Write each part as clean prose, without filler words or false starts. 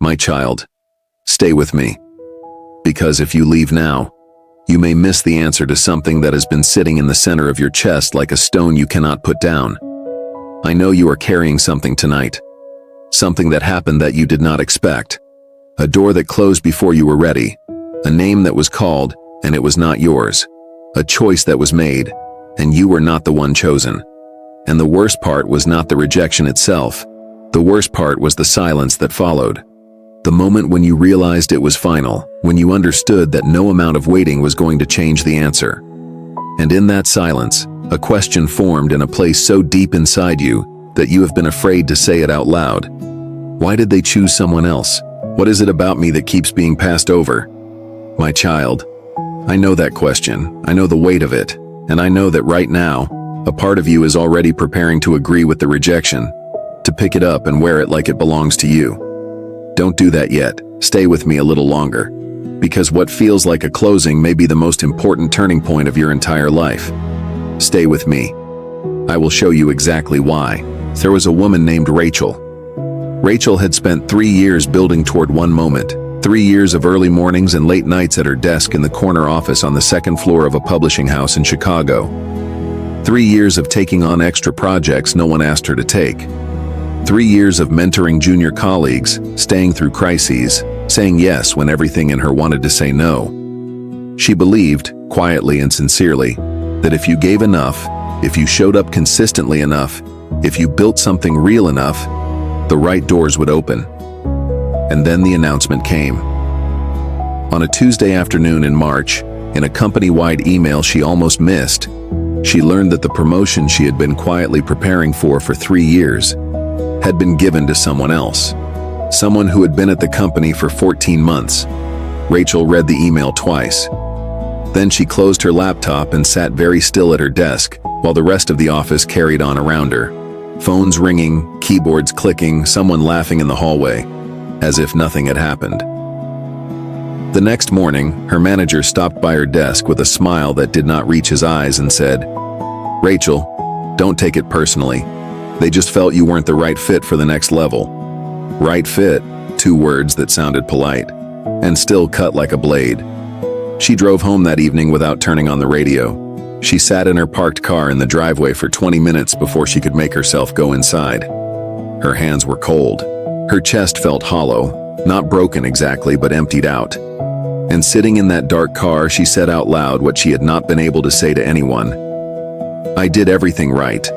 My child, stay with me. Because if you leave now, you may miss the answer to something that has been sitting in the center of your chest like a stone you cannot put down. I know you are carrying something tonight. Something that happened that you did not expect. A door that closed before you were ready. A name that was called, and it was not yours. A choice that was made, and you were not the one chosen. And the worst part was not the rejection itself. The worst part was the silence that followed. The moment when you realized it was final, when you understood that no amount of waiting was going to change the answer. And in that silence, a question formed in a place so deep inside you that you have been afraid to say it out loud. Why did they choose someone else? What is it about me that keeps being passed over? My child, I know that question. I know the weight of it. And I know that right now, a part of you is already preparing to agree with the rejection, to pick it up and wear it like it belongs to you. Don't do that yet. Stay with me a little longer. Because what feels like a closing may be the most important turning point of your entire life. Stay with me. I will show you exactly why. There was a woman named Rachel. Rachel had spent 3 years building toward one moment. 3 years of early mornings and late nights at her desk in the corner office on the second floor of a publishing house in Chicago. 3 years of taking on extra projects no one asked her to take. 3 years of mentoring junior colleagues, staying through crises, saying yes when everything in her wanted to say no. She believed, quietly and sincerely, that if you gave enough, if you showed up consistently enough, if you built something real enough, the right doors would open. And then the announcement came. On a Tuesday afternoon in March, in a company-wide email she almost missed, she learned that the promotion she had been quietly preparing for 3 years had been given to someone else. Someone who had been at the company for 14 months. Rachel read the email twice. Then she closed her laptop and sat very still at her desk while the rest of the office carried on around her. Phones ringing, keyboards clicking, someone laughing in the hallway, as if nothing had happened. The next morning, her manager stopped by her desk with a smile that did not reach his eyes and said, "Rachel, don't take it personally. They just felt you weren't the right fit for the next level." Right fit, 2 words that sounded polite, and still cut like a blade. She drove home that evening without turning on the radio. She sat in her parked car in the driveway for 20 minutes before she could make herself go inside. Her hands were cold. Her chest felt hollow, not broken exactly, but emptied out. And sitting in that dark car, she said out loud what she had not been able to say to anyone. "I did everything right.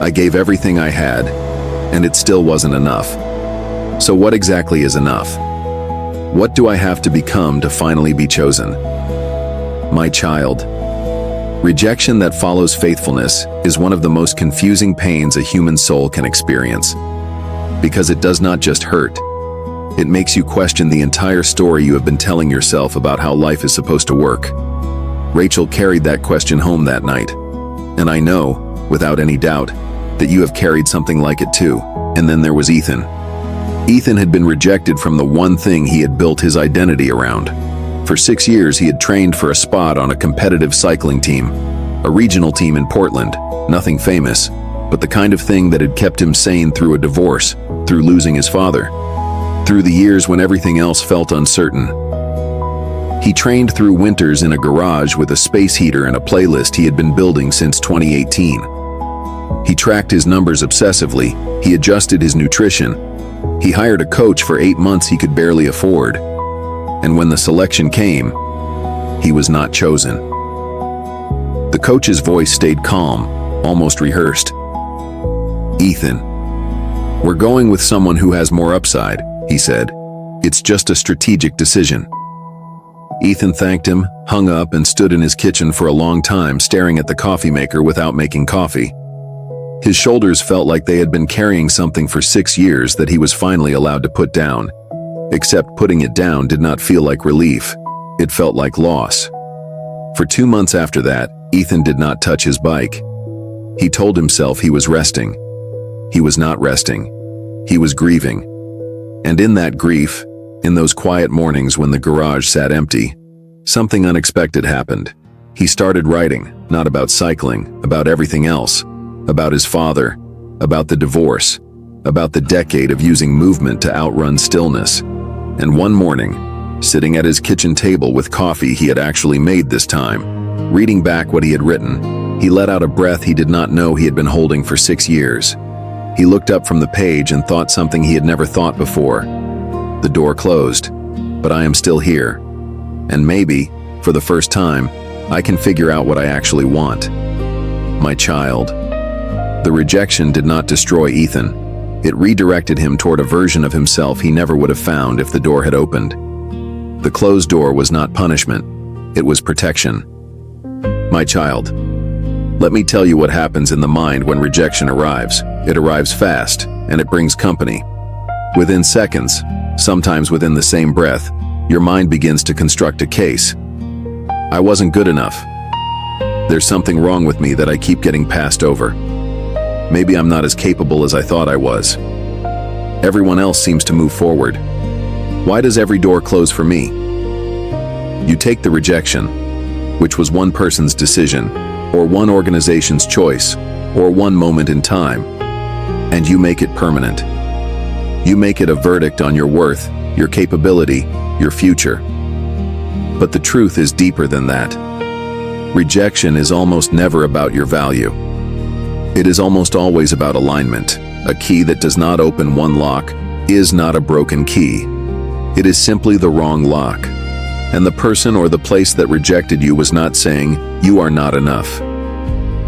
I gave everything I had, and it still wasn't enough. So what exactly is enough? What do I have to become to finally be chosen?" My child, rejection that follows faithfulness is one of the most confusing pains a human soul can experience. Because it does not just hurt. It makes you question the entire story you have been telling yourself about how life is supposed to work. Rachel carried that question home that night. And I know, without any doubt, that you have carried something like it too. And then there was Ethan. Ethan had been rejected from the one thing he had built his identity around. For 6 years he had trained for a spot on a competitive cycling team, a regional team in Portland, nothing famous, but the kind of thing that had kept him sane through a divorce, through losing his father, through the years when everything else felt uncertain. He trained through winters in a garage with a space heater and a playlist he had been building since 2018. He tracked his numbers obsessively, he adjusted his nutrition, he hired a coach for 8 months he could barely afford. And when the selection came, he was not chosen. The coach's voice stayed calm, almost rehearsed. "Ethan, we're going with someone who has more upside," he said. "It's just a strategic decision." Ethan thanked him, hung up, and stood in his kitchen for a long time staring at the coffee maker without making coffee. His shoulders felt like they had been carrying something for 6 years that he was finally allowed to put down. Except putting it down did not feel like relief. It felt like loss. For 2 months after that, Ethan did not touch his bike. He told himself he was resting. He was not resting. He was grieving. And in that grief, in those quiet mornings when the garage sat empty, something unexpected happened. He started writing, not about cycling, about everything else. About his father, about the divorce, about the decade of using movement to outrun stillness. And one morning, sitting at his kitchen table with coffee he had actually made this time, reading back what he had written, he let out a breath he did not know he had been holding for 6 years. He looked up from the page and thought something he had never thought before. The door closed, but I am still here. And maybe, for the first time, I can figure out what I actually want. My child. The rejection did not destroy Ethan. It redirected him toward a version of himself he never would have found if the door had opened. The closed door was not punishment. It was protection. My child. Let me tell you what happens in the mind when rejection arrives. It arrives fast, and it brings company. Within seconds, sometimes within the same breath, your mind begins to construct a case. I wasn't good enough. There's something wrong with me that I keep getting passed over. Maybe I'm not as capable as I thought I was. Everyone else seems to move forward. Why does every door close for me? You take the rejection, which was one person's decision, or one organization's choice, or one moment in time, and you make it permanent. You make it a verdict on your worth, your capability, your future. But the truth is deeper than that. Rejection is almost never about your value. It is almost always about alignment. A key that does not open one lock is not a broken key. It is simply the wrong lock. And the person or the place that rejected you was not saying, "You are not enough."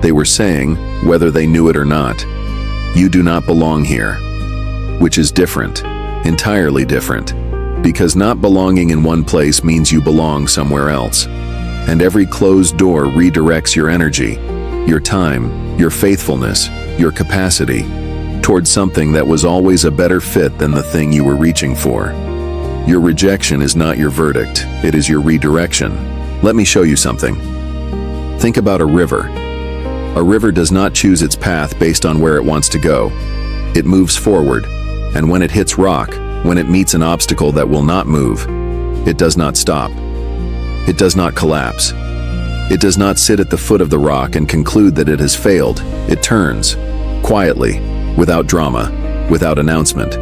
They were saying, whether they knew it or not, "You do not belong here." Which is different, entirely different. Because not belonging in one place means you belong somewhere else. And every closed door redirects your energy, your time, your faithfulness, your capacity, towards something that was always a better fit than the thing you were reaching for. Your rejection is not your verdict, it is your redirection. Let me show you something. Think about a river. A river does not choose its path based on where it wants to go. It moves forward, and when it hits rock, when it meets an obstacle that will not move, it does not stop. It does not collapse. It does not sit at the foot of the rock and conclude that it has failed. It turns, quietly, without drama, without announcement.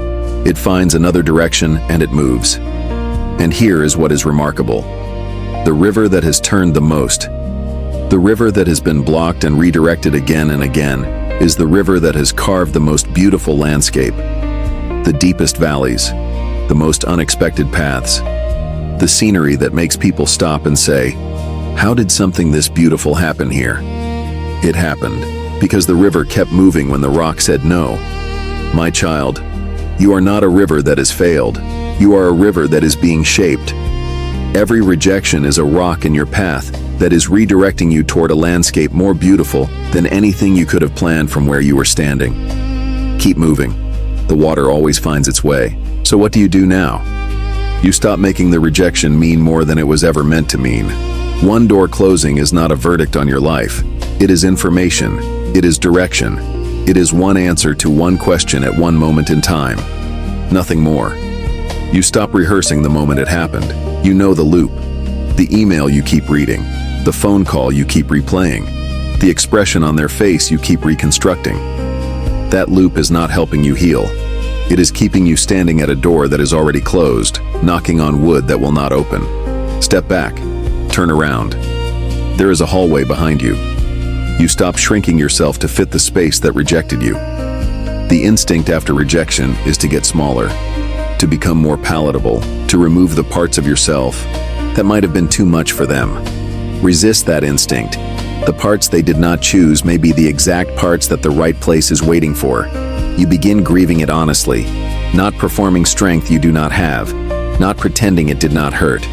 It finds another direction and it moves. And here is what is remarkable. The river that has turned the most, the river that has been blocked and redirected again and again, is the river that has carved the most beautiful landscape, the deepest valleys, the most unexpected paths, the scenery that makes people stop and say, "How did something this beautiful happen here?" It happened because the river kept moving when the rock said no. My child, you are not a river that has failed. You are a river that is being shaped. Every rejection is a rock in your path that is redirecting you toward a landscape more beautiful than anything you could have planned from where you were standing. Keep moving. The water always finds its way. So what do you do now? You stop making the rejection mean more than it was ever meant to mean. One door closing is not a verdict on your life. It is information. It is direction. It is one answer to one question at one moment in time. Nothing more. You stop rehearsing the moment it happened. You know the loop. The email you keep reading. The phone call you keep replaying. The expression on their face you keep reconstructing. That loop is not helping you heal. It is keeping you standing at a door that is already closed, knocking on wood that will not open. Step back. Turn around. There is a hallway behind you. You stop shrinking yourself to fit the space that rejected you. The instinct after rejection is to get smaller, to become more palatable, to remove the parts of yourself that might have been too much for them. Resist that instinct. The parts they did not choose may be the exact parts that the right place is waiting for. You begin grieving it honestly, not performing strength you do not have, not pretending it did not hurt.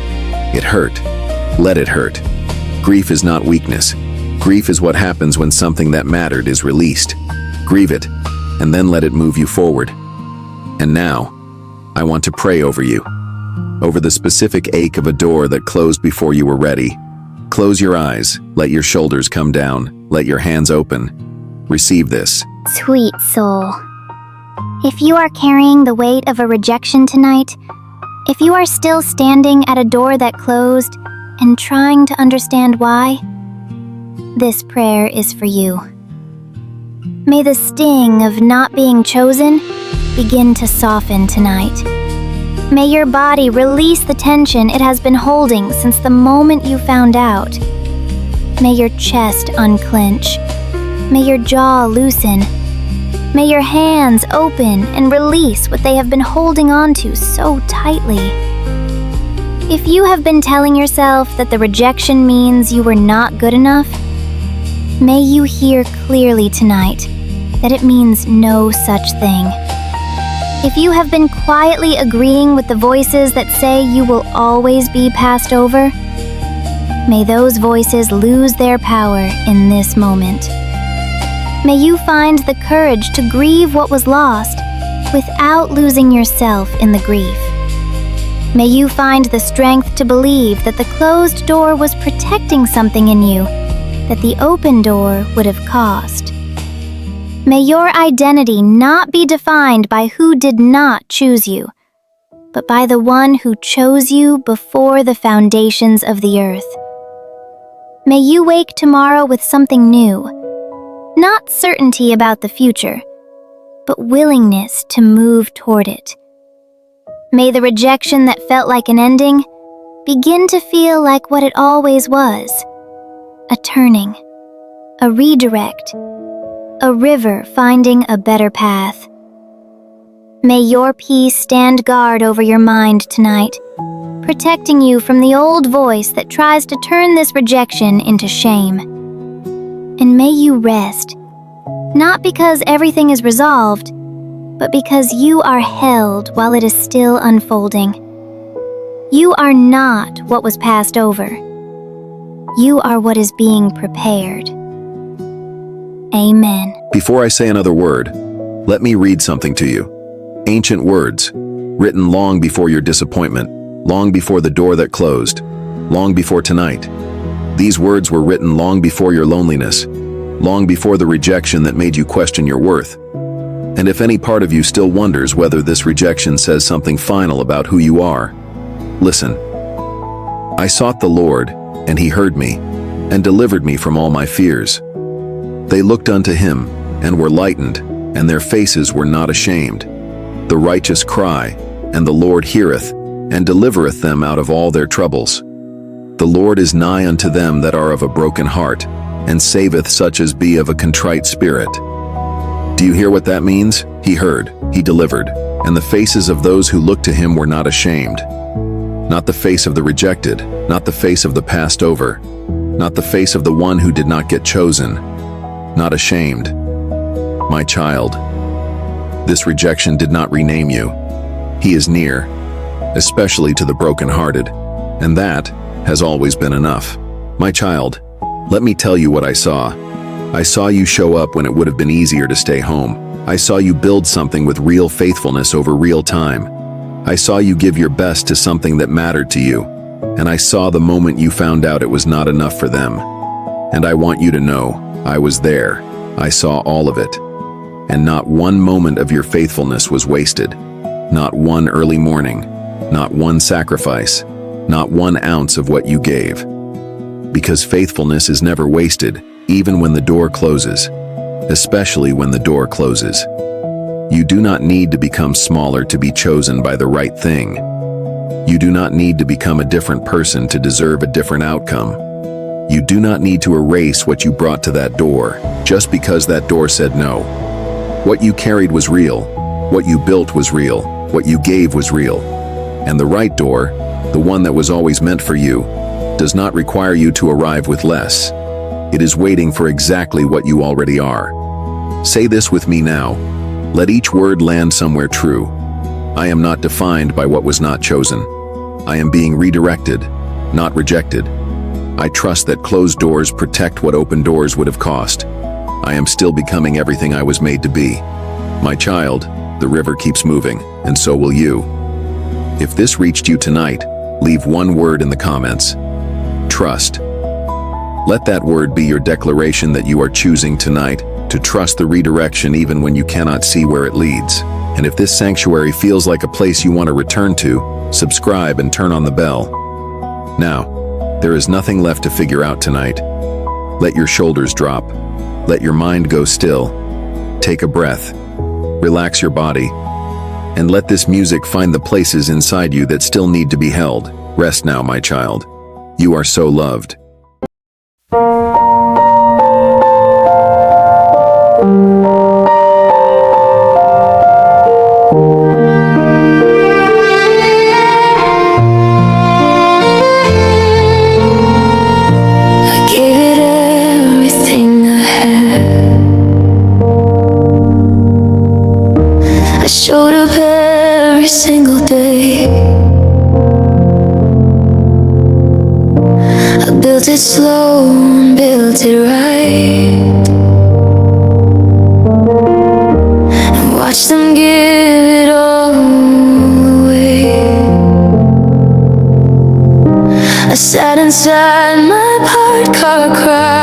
It hurt. Let it hurt. Grief is not weakness. Grief is what happens when something that mattered is released. Grieve it, and then let it move you forward. And now, I want to pray over you, over the specific ache of a door that closed before you were ready. Close your eyes, let your shoulders come down, let your hands open. Receive this. Sweet soul. If you are carrying the weight of a rejection tonight, if you are still standing at a door that closed and trying to understand why, this prayer is for you. May the sting of not being chosen begin to soften tonight. May your body release the tension it has been holding since the moment you found out. May your chest unclench. May your jaw loosen. May your hands open and release what they have been holding onto so tightly. If you have been telling yourself that the rejection means you were not good enough, may you hear clearly tonight that it means no such thing. If you have been quietly agreeing with the voices that say you will always be passed over, may those voices lose their power in this moment. May you find the courage to grieve what was lost without losing yourself in the grief. May you find the strength to believe that the closed door was protecting something in you that the open door would have cost. May your identity not be defined by who did not choose you, but by the one who chose you before the foundations of the earth. May you wake tomorrow with something new, not certainty about the future, but willingness to move toward it. May the rejection that felt like an ending begin to feel like what it always was, a turning, a redirect, a river finding a better path. May your peace stand guard over your mind tonight, protecting you from the old voice that tries to turn this rejection into shame. And may you rest, not because everything is resolved, but because you are held while it is still unfolding. You are not what was passed over. You are what is being prepared. Amen. Before I say another word, let me read something to you. Ancient words, written long before your disappointment, long before the door that closed, long before tonight. These words were written long before your loneliness, long before the rejection that made you question your worth. And if any part of you still wonders whether this rejection says something final about who you are, listen. I sought the Lord, and he heard me, and delivered me from all my fears. They looked unto him, and were lightened, and their faces were not ashamed. The righteous cry, and the Lord heareth, and delivereth them out of all their troubles. The Lord is nigh unto them that are of a broken heart, and saveth such as be of a contrite spirit. Do you hear what that means? He heard, he delivered, and the faces of those who looked to him were not ashamed. Not the face of the rejected, not the face of the passed over, not the face of the one who did not get chosen. Not ashamed. My child, this rejection did not rename you. He is near, especially to the brokenhearted, and that has always been enough. My child, let me tell you what I saw. I saw you show up when it would have been easier to stay home. I saw you build something with real faithfulness over real time. I saw you give your best to something that mattered to you, and I saw the moment you found out it was not enough for them. And I want you to know, I was there. I saw all of it. And not one moment of your faithfulness was wasted. Not one early morning. Not one sacrifice. Not 1 ounce of what you gave. Because faithfulness is never wasted, even when the door closes. Especially when the door closes. You do not need to become smaller to be chosen by the right thing. You do not need to become a different person to deserve a different outcome. You do not need to erase what you brought to that door, just because that door said no. What you carried was real. What you built was real. What you gave was real. And the right door, the one that was always meant for you, does not require you to arrive with less. It is waiting for exactly what you already are. Say this with me now. Let each word land somewhere true. I am not defined by what was not chosen. I am being redirected, not rejected. I trust that closed doors protect what open doors would have cost. I am still becoming everything I was made to be. My child, the river keeps moving, and so will you. If this reached you tonight, leave one word in the comments. Trust. Let that word be your declaration that you are choosing tonight to trust the redirection even when you cannot see where it leads. And if this sanctuary feels like a place you want to return to, subscribe and turn on the bell. Now, there is nothing left to figure out tonight. Let your shoulders drop. Let your mind go still. Take a breath. Relax your body. and let this music find the places inside you that still need to be held. Rest now, my child. You are so loved. I gave it everything I had. I showed up every single day. I built it slow and built it right, and watched them give it all away. I sat inside my parked car, cried.